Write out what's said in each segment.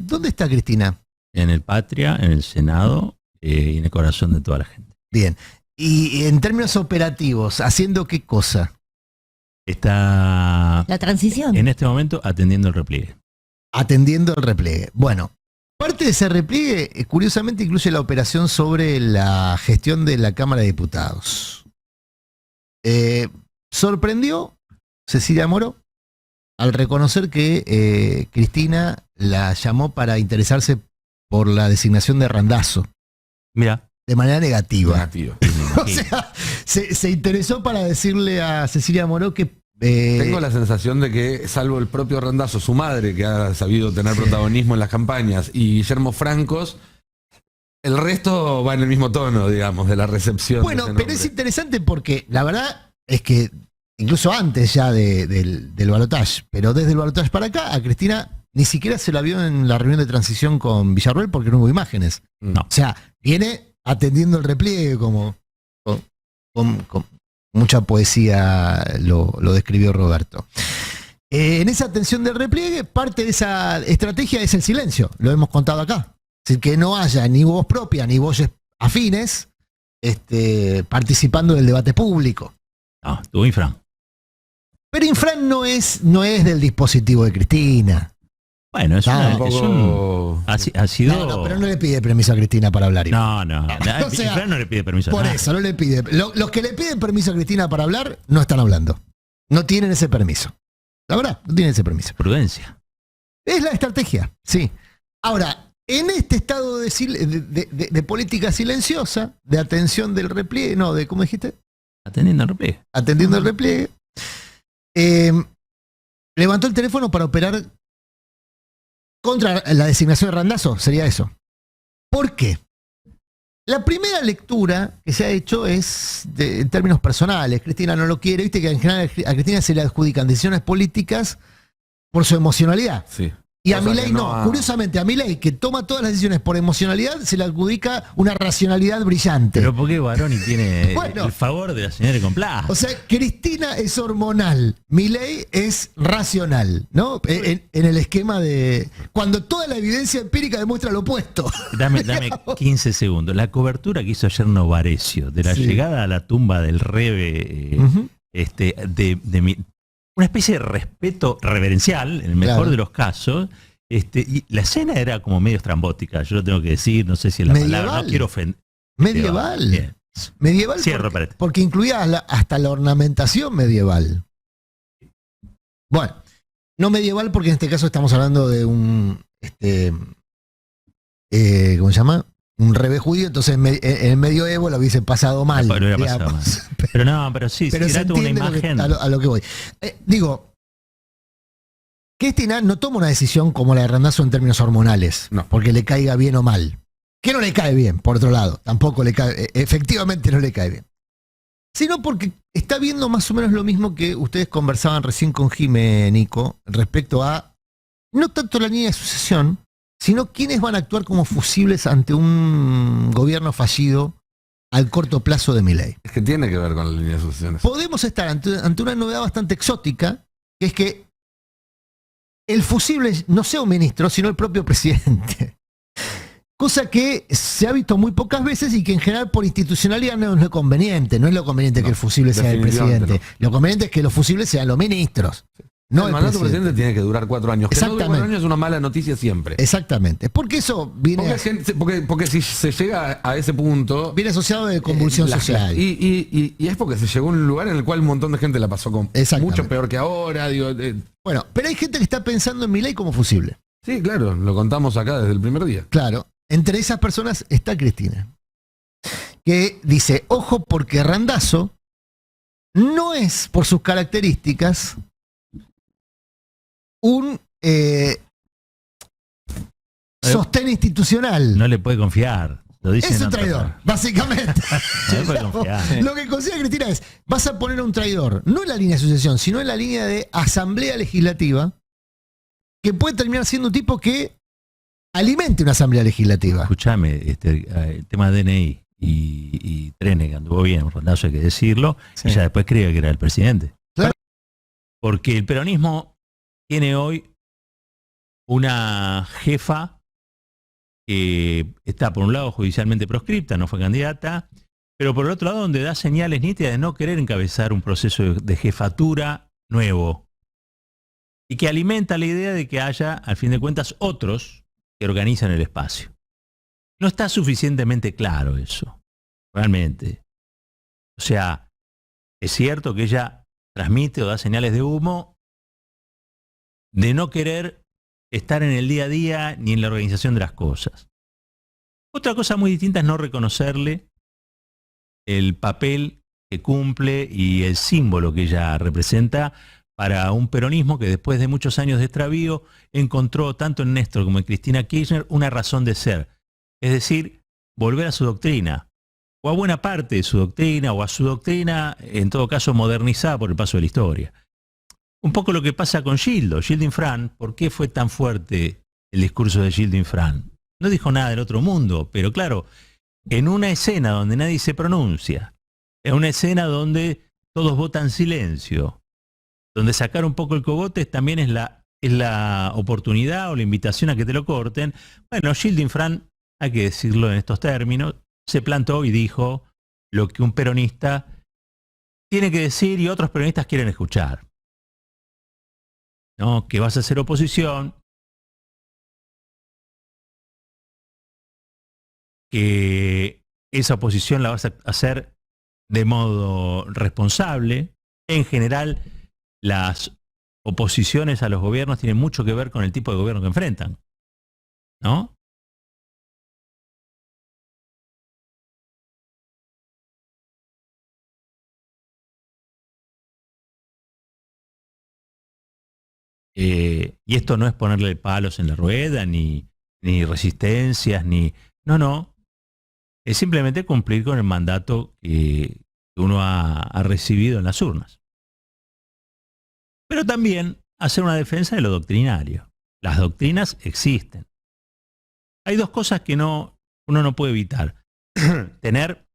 ¿dónde está Cristina? En el Patria, en el Senado y en el corazón de toda la gente. Bien. Y en términos operativos, ¿haciendo qué cosa? Está La transición. en este momento atendiendo el repliegue. Atendiendo el repliegue. Bueno, parte de ese repliegue, curiosamente, incluye la operación sobre la gestión de la Cámara de Diputados. Sorprendió Cecilia Moró al reconocer que Cristina la llamó para interesarse por la designación de Randazzo. Mira. De manera negativa. Negativo. O sea, se interesó para decirle a Cecilia Moró que... Tengo la sensación de que, salvo el propio Randazzo, su madre, que ha sabido tener protagonismo en las campañas, y Guillermo Francos, el resto va en el mismo tono, digamos, de la recepción. Bueno, de ese pero nombre. es interesante porque la verdad es que incluso antes ya del balotaje, pero desde el balotaje para acá, a Cristina ni siquiera se la vio en la reunión de transición con Villarroel porque no hubo imágenes. No. O sea, viene atendiendo el repliegue como con mucha poesía lo describió Roberto. En esa atención del repliegue, parte de esa estrategia es el silencio, lo hemos contado acá. Es decir, que no haya ni voz propia ni voces afines participando del debate público. No, estuvo Infran. Pero Infran no es del dispositivo de Cristina. Bueno, Tampoco- ha sido... No, pero no le pide permiso a Cristina para hablar. No. O sea, Infran no le pide permiso a Por nadie. eso, no le pide. Los que le piden permiso a Cristina para hablar, no están hablando. No tienen ese permiso. La verdad, no tienen ese permiso. Prudencia. Es la estrategia, sí. Ahora, en este estado de política silenciosa, de atención del repliegue, no, de, ¿cómo dijiste? Atendiendo el repliegue. Atendiendo el repliegue, levantó el teléfono para operar contra la designación de Randazzo, sería eso. ¿Por qué? La primera lectura que se ha hecho es en términos personales. Cristina no lo quiere, viste que en general a Cristina se le adjudican decisiones políticas por su emocionalidad. Sí. Y a Cosa Milei que no. no. Curiosamente, a Milei, que toma todas las decisiones por emocionalidad, se le adjudica una racionalidad brillante. Pero porque Baroni tiene Bueno. el favor de la señora Complá. O sea, Cristina es hormonal, Milei es racional, ¿no? En el esquema de... Cuando toda la evidencia empírica demuestra lo opuesto. Dame 15 segundos. La cobertura que hizo ayer Novarecio de la Sí. llegada a la tumba del Rebe, Ujú. una especie de respeto reverencial, en el mejor Claro. de los casos. Y la escena era como medio estrambótica, yo lo tengo que decir, no sé si es la Medieval. palabra, no quiero ofender. Medieval. Bien. Medieval Cierro, espérate. porque incluía hasta la ornamentación medieval. Bueno, no medieval porque en este caso estamos hablando de un, ¿cómo se llama? Un rebe judío, entonces en el medioevo lo hubiese pasado mal. Lo hubiera pasado digamos. Pero no, pero sí, Pero si se era una entiende imagen. a lo que voy. Digo, Cristina no toma una decisión como la de Randazzo en términos hormonales, No. porque le caiga bien o mal. Que no le cae bien, por otro lado. Tampoco le cae, efectivamente no le cae bien. Sino porque está viendo más o menos lo mismo que ustedes conversaban recién con Jimé, Nico, respecto a no tanto la línea de sucesión, sino quiénes van a actuar como fusibles ante un gobierno fallido al corto plazo de Milei. Es que tiene que ver con la línea de sucesiones. Podemos estar ante una novedad bastante exótica, que es que el fusible no sea un ministro, sino el propio presidente. Cosa que se ha visto muy pocas veces y que en general por institucionalidad no es lo conveniente. No es lo conveniente que el fusible sea el definitivamente presidente. Lo conveniente es que los fusibles sean los ministros. No el el mandato presidente. presidente tiene que durar 4 años. Que no dure 4 Exactamente. años es una mala noticia siempre. Exactamente. Porque eso viene, Porque si se llega a ese punto... viene asociado de convulsión social. Y es porque se llegó a un lugar en el cual un montón de gente la pasó con Exactamente. mucho peor que ahora. Digo, Bueno, pero hay gente que está pensando en Milei como fusible. sí, claro, lo contamos acá desde el primer día. Claro. Entre esas personas está Cristina, que dice, ojo porque Randazzo no es, por sus características, un sostén institucional. No le puede confiar. Lo dicen Es un otras traidor, personas. básicamente. No le puede confiar. Lo que considera Cristina es, vas a poner a un traidor, no en la línea de sucesión, sino en la línea de asamblea legislativa, que puede terminar siendo un tipo que alimente una asamblea legislativa. Escuchame, el tema de DNI y Trenes, que anduvo bien, un rondazo hay que decirlo, Sí. ella después creía que era el presidente. Claro. Porque el peronismo tiene hoy una jefa que está por un lado judicialmente proscripta, no fue candidata, pero por el otro lado donde da señales nítidas de no querer encabezar un proceso de jefatura nuevo y que alimenta la idea de que haya, al fin de cuentas, otros que organizan el espacio. No está suficientemente claro eso, realmente. O sea, es cierto que ella transmite o da señales de humo de no querer estar en el día a día ni en la organización de las cosas. Otra cosa muy distinta es no reconocerle el papel que cumple y el símbolo que ella representa para un peronismo que después de muchos años de extravío encontró tanto en Néstor como en Cristina Kirchner una razón de ser. Es decir, volver a su doctrina, o a buena parte de su doctrina, o a su doctrina, en todo caso, modernizada por el paso de la historia. Un poco lo que pasa con Gildo, Gildo Infran. ¿Por qué fue tan fuerte el discurso de Gildo Infran? No dijo nada del otro mundo, pero claro, en una escena donde nadie se pronuncia, en una escena donde todos votan silencio, donde sacar un poco el cogote también es la oportunidad o la invitación a que te lo corten. Bueno, Gildo Infran, hay que decirlo en estos términos, se plantó y dijo lo que un peronista tiene que decir y otros peronistas quieren escuchar. ¿No? Que vas a hacer oposición, que esa oposición la vas a hacer de modo responsable. En general, las oposiciones a los gobiernos tienen mucho que ver con el tipo de gobierno que enfrentan, ¿no? Y esto no es ponerle palos en la rueda, ni resistencias, ni... No. Es simplemente cumplir con el mandato que uno ha recibido en las urnas. Pero también hacer una defensa de lo doctrinario. Las doctrinas existen. Hay dos cosas que uno no puede evitar. Tener,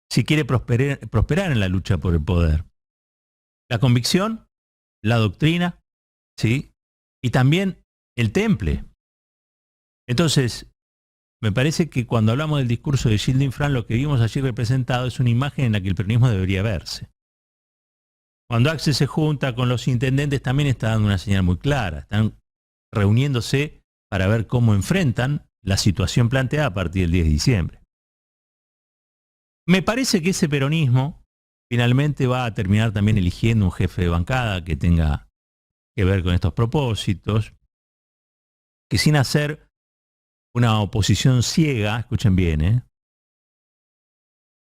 si quiere prosperar en la lucha por el poder. La convicción, la doctrina, ¿sí? Y también el temple. Entonces, me parece que cuando hablamos del discurso de Gildo Infran, lo que vimos allí representado es una imagen en la que el peronismo debería verse. Cuando Axel se junta con los intendentes también está dando una señal muy clara. Están reuniéndose para ver cómo enfrentan la situación planteada a partir del 10 de diciembre. Me parece que ese peronismo finalmente va a terminar también eligiendo un jefe de bancada que tenga que ver con estos propósitos, que sin hacer una oposición ciega, escuchen bien,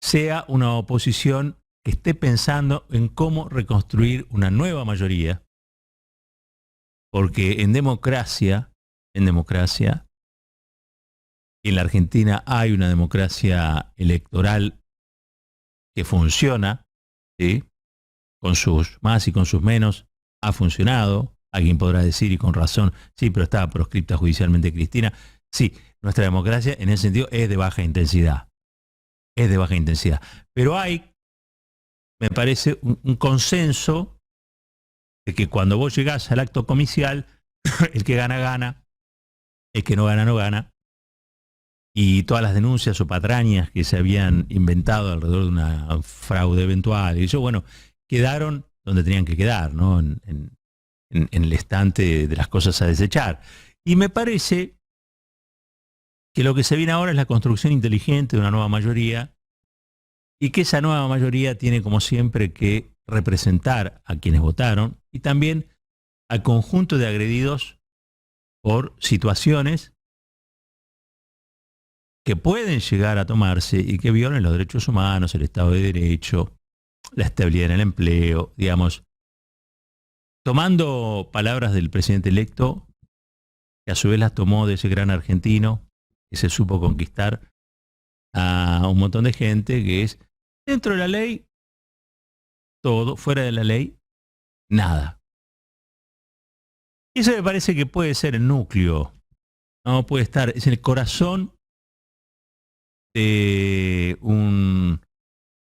sea una oposición que esté pensando en cómo reconstruir una nueva mayoría, porque en democracia, en la Argentina hay una democracia electoral que funciona, ¿sí? Con sus más y con sus menos, ha funcionado. Alguien podrá decir, y con razón, sí, pero estaba proscripta judicialmente Cristina. Sí, nuestra democracia en ese sentido es de baja intensidad. Es de baja intensidad. Pero hay, me parece, un consenso de que cuando vos llegás al acto comicial, el que gana, gana, el que no gana, no gana. Y todas las denuncias o patrañas que se habían inventado alrededor de una fraude eventual, y eso, bueno, quedaron donde tenían que quedar, ¿no? En el estante de las cosas a desechar. Y me parece que lo que se viene ahora es la construcción inteligente de una nueva mayoría y que esa nueva mayoría tiene, como siempre, que representar a quienes votaron y también al conjunto de agredidos por situaciones que pueden llegar a tomarse y que violen los derechos humanos, el Estado de Derecho, la estabilidad en el empleo, digamos. Tomando palabras del presidente electo, que a su vez las tomó de ese gran argentino que se supo conquistar a un montón de gente, que es dentro de la ley todo, fuera de la ley nada. Y eso me parece que puede ser el núcleo, no puede estar, es el corazón de una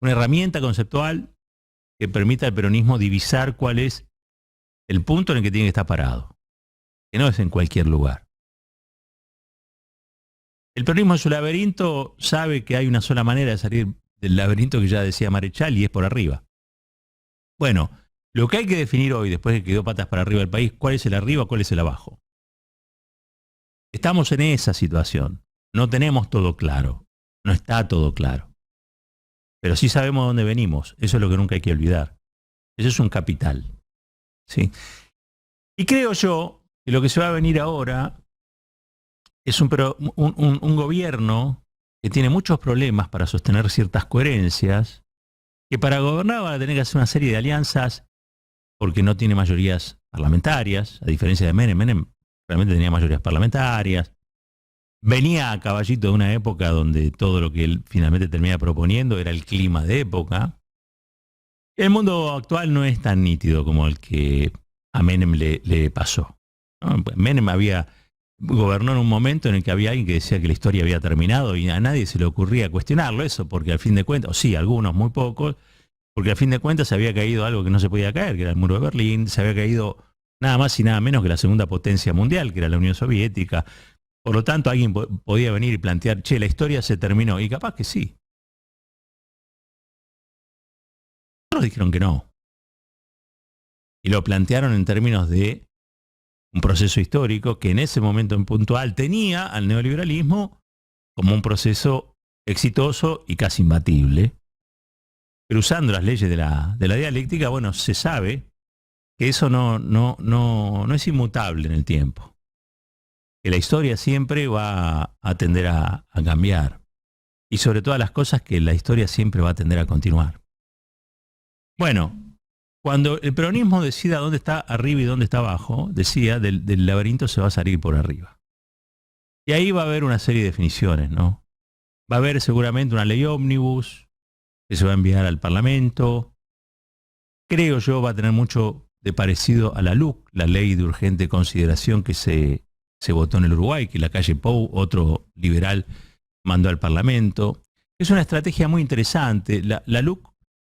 herramienta conceptual que permita al peronismo divisar cuál es el punto en el que tiene que estar parado. que no es en cualquier lugar. El peronismo en su laberinto sabe que hay una sola manera de salir del laberinto que ya decía Marechal, y es por arriba. Bueno, lo que hay que definir hoy, después de que quedó patas para arriba el país, cuál es el arriba, cuál es el abajo. Estamos en esa situación. No tenemos todo claro. No está todo claro. Pero sí sabemos dónde venimos. Eso es lo que nunca hay que olvidar. Eso es un capital. ¿Sí? Y creo yo que lo que se va a venir ahora es un gobierno que tiene muchos problemas para sostener ciertas coherencias, que para gobernar va a tener que hacer una serie de alianzas porque no tiene mayorías parlamentarias, a diferencia de Menem. Menem realmente tenía mayorías parlamentarias. Venía a caballito de una época donde todo lo que él finalmente termina proponiendo era el clima de época. El mundo actual no es tan nítido como el que a Menem le pasó, ¿no? Menem gobernó en un momento en el que había alguien que decía que la historia había terminado y a nadie se le ocurría cuestionarlo eso, porque al fin de cuentas, o sí, algunos, muy pocos, porque al fin de cuentas se había caído algo que no se podía caer, que era el muro de Berlín, se había caído nada más y nada menos que la segunda potencia mundial, que era la Unión Soviética. Por lo tanto, alguien podía venir y plantear, che, la historia se terminó, y capaz que sí. Otros dijeron que no. Y lo plantearon en términos de un proceso histórico que en ese momento en puntual tenía al neoliberalismo como un proceso exitoso y casi imbatible. Pero usando las leyes de la dialéctica, bueno, se sabe que eso no es inmutable en el tiempo. Que la historia siempre va a tender a cambiar. Y sobre todas las cosas, que la historia siempre va a tender a continuar. Bueno, cuando el peronismo decida dónde está arriba y dónde está abajo, decía, del laberinto se va a salir por arriba. Y ahí va a haber una serie de definiciones, ¿no? Va a haber seguramente una ley ómnibus que se va a enviar al Parlamento. Creo yo va a tener mucho de parecido a la LUC, la ley de urgente consideración que se votó en el Uruguay, que la calle Pou, otro liberal, mandó al Parlamento. Es una estrategia muy interesante. La LUC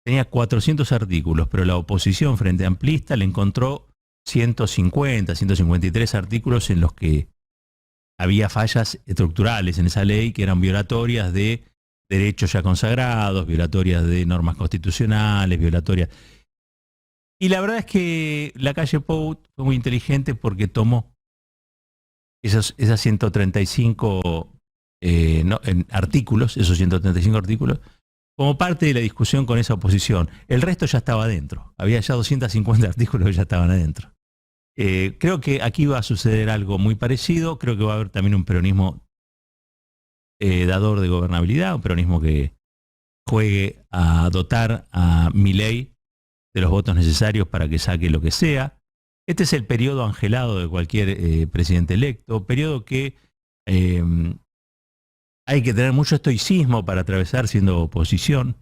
tenía 400 artículos, pero la oposición frente amplista le encontró 150, 153 artículos en los que había fallas estructurales en esa ley que eran violatorias de derechos ya consagrados, violatorias de normas constitucionales, violatorias. Y la verdad es que la calle Pou fue muy inteligente porque tomó esas 135 artículos, esos 135 artículos, como parte de la discusión con esa oposición. El resto ya estaba adentro. Había ya 250 artículos que ya estaban adentro. Creo que aquí va a suceder algo muy parecido. Creo que va a haber también un peronismo dador de gobernabilidad, un peronismo que juegue a dotar a Milei de los votos necesarios para que saque lo que sea. Este es el periodo angelado de cualquier presidente electo, periodo que hay que tener mucho estoicismo para atravesar siendo oposición.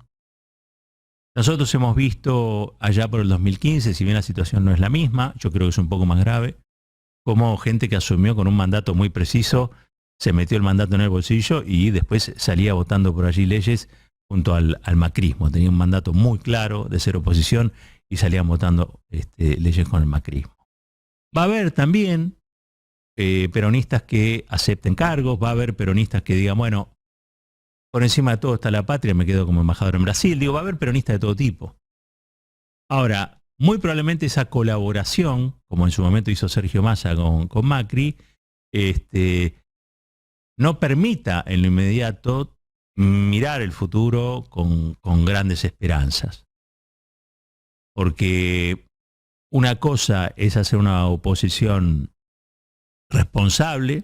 Nosotros hemos visto allá por el 2015, si bien la situación no es la misma, yo creo que es un poco más grave, como gente que asumió con un mandato muy preciso, se metió el mandato en el bolsillo y después salía votando por allí leyes junto al macrismo. Tenía un mandato muy claro de ser oposición y salían votando leyes con el macrismo. Va a haber también peronistas que acepten cargos, va a haber peronistas que digan, bueno, por encima de todo está la patria, me quedo como embajador en Brasil. Digo, va a haber peronistas de todo tipo. Ahora, muy probablemente esa colaboración, como en su momento hizo Sergio Massa con Macri, no permita en lo inmediato mirar el futuro con grandes esperanzas. Porque una cosa es hacer una oposición responsable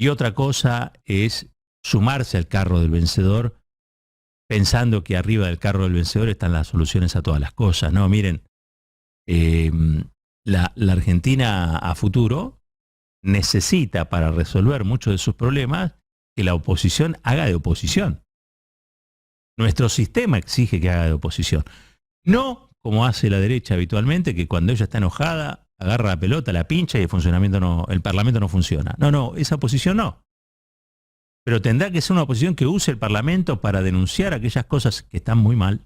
y otra cosa es sumarse al carro del vencedor pensando que arriba del carro del vencedor están las soluciones a todas las cosas. No, miren, la Argentina a futuro necesita para resolver muchos de sus problemas que la oposición haga de oposición. Nuestro sistema exige que haga de oposición. No como hace la derecha habitualmente, que cuando ella está enojada agarra la pelota, la pincha y el Parlamento no funciona. No, esa oposición no. Pero tendrá que ser una oposición que use el Parlamento para denunciar aquellas cosas que están muy mal,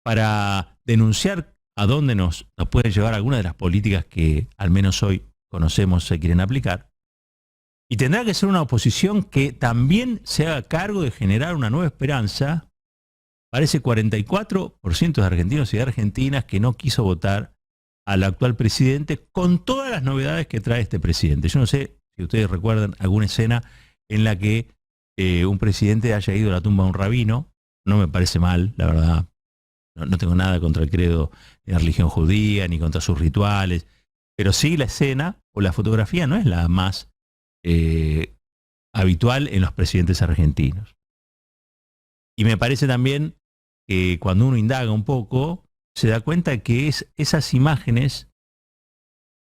para denunciar a dónde nos pueden llevar algunas de las políticas que al menos hoy conocemos se quieren aplicar. Y tendrá que ser una oposición que también se haga cargo de generar una nueva esperanza para ese 44% de argentinos y de argentinas que no quiso votar al actual presidente con todas las novedades que trae este presidente. Yo no sé si ustedes recuerdan alguna escena en la que un presidente haya ido a la tumba de un rabino. No me parece mal, la verdad. No tengo nada contra el credo de la religión judía, ni contra sus rituales. Pero sí la escena o la fotografía no es la más habitual en los presidentes argentinos. Y me parece también que cuando uno indaga un poco, se da cuenta que esas imágenes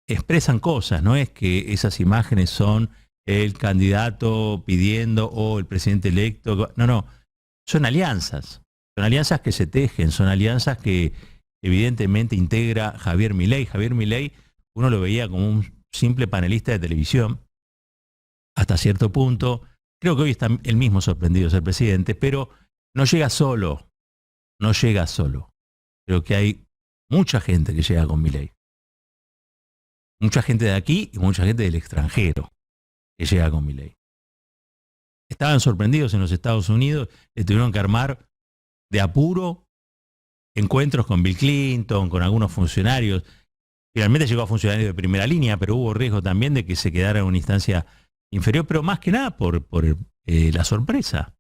expresan cosas, no es que esas imágenes son el candidato pidiendo o el presidente electo, no, son alianzas que se tejen, son alianzas que evidentemente integra Javier Milei. Javier Milei uno lo veía como un simple panelista de televisión, hasta cierto punto. Creo que hoy está él mismo sorprendido de ser presidente, pero no llega solo. Creo que hay mucha gente que llega con Milei. Mucha gente de aquí y mucha gente del extranjero que llega con Milei. Estaban sorprendidos en los Estados Unidos, le tuvieron que armar de apuro encuentros con Bill Clinton, con algunos funcionarios. Finalmente llegó a funcionarios de primera línea, pero hubo riesgo también de que se quedara en una instancia inferior, pero más que nada por la sorpresa.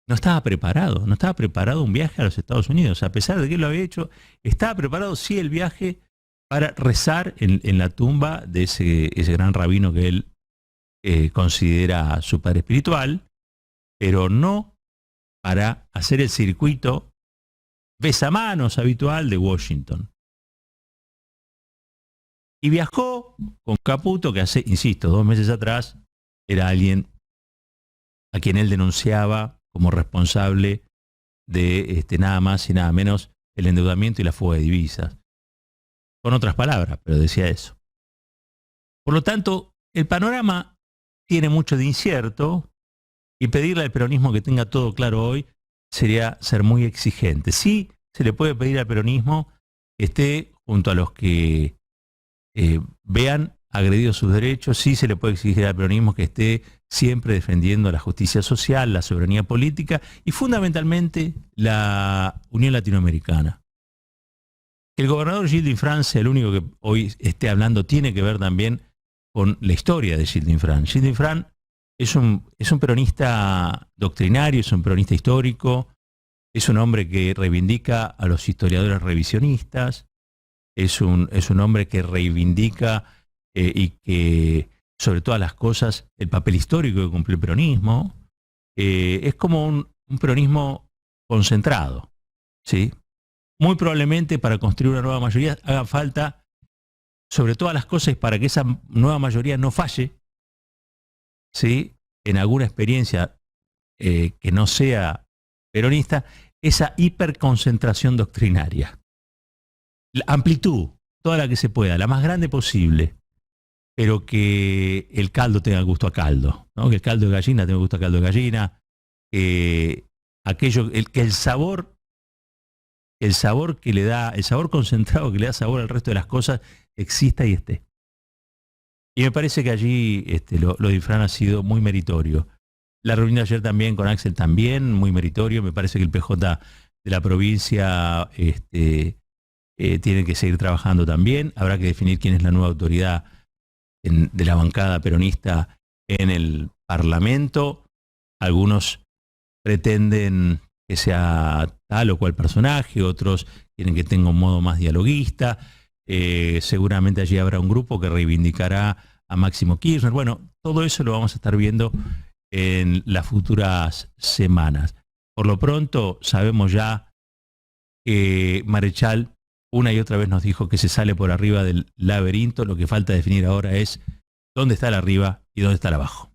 No estaba preparado un viaje a los Estados Unidos, a pesar de que él lo había hecho. Estaba preparado sí el viaje para rezar en la tumba de ese gran rabino que él considera su padre espiritual, pero no para hacer el circuito besamanos habitual de Washington. Y viajó con Caputo, que hace, insisto, 2 meses atrás era alguien a quien él denunciaba como responsable de nada más y nada menos el endeudamiento y la fuga de divisas. Con otras palabras, pero decía eso. Por lo tanto, el panorama tiene mucho de incierto y pedirle al peronismo que tenga todo claro hoy sería ser muy exigente. Sí, se le puede pedir al peronismo que esté junto a los que vean agredidos sus derechos. Sí se le puede exigir al peronismo que esté siempre defendiendo la justicia social, la soberanía política y fundamentalmente la Unión Latinoamericana. Que el gobernador Gilles Dinfrán sea el único que hoy esté hablando tiene que ver también con la historia de Gilles Dinfrán. Gilles Dinfrán es un peronista doctrinario, es un peronista histórico, es un hombre que reivindica a los historiadores revisionistas, es un hombre que reivindica y que, sobre todas las cosas, el papel histórico que cumplió el peronismo. Es como un peronismo concentrado, ¿sí? Muy probablemente para construir una nueva mayoría haga falta, sobre todas las cosas, para que esa nueva mayoría no falle, ¿sí?, en alguna experiencia que no sea peronista, esa hiperconcentración doctrinaria. La amplitud, toda la que se pueda, la más grande posible, pero que el caldo tenga gusto a caldo, ¿no? Que el caldo de gallina tenga gusto a caldo de gallina, que el sabor que le da, el sabor concentrado que le da sabor al resto de las cosas exista y esté. Y me parece que allí lo de Dinfrán ha sido muy meritorio. La reunión de ayer también con Axel también, muy meritorio. Me parece que el PJ de la provincia tiene que seguir trabajando también. Habrá que definir quién es la nueva autoridad de la bancada peronista en el Parlamento. Algunos pretenden que sea tal o cual personaje, otros quieren que tenga un modo más dialoguista. Seguramente allí habrá un grupo que reivindicará a Máximo Kirchner. Bueno, todo eso lo vamos a estar viendo en las futuras semanas. Por lo pronto sabemos ya que Marechal una y otra vez nos dijo que se sale por arriba del laberinto. Lo que falta definir ahora es dónde está el arriba y dónde está el abajo.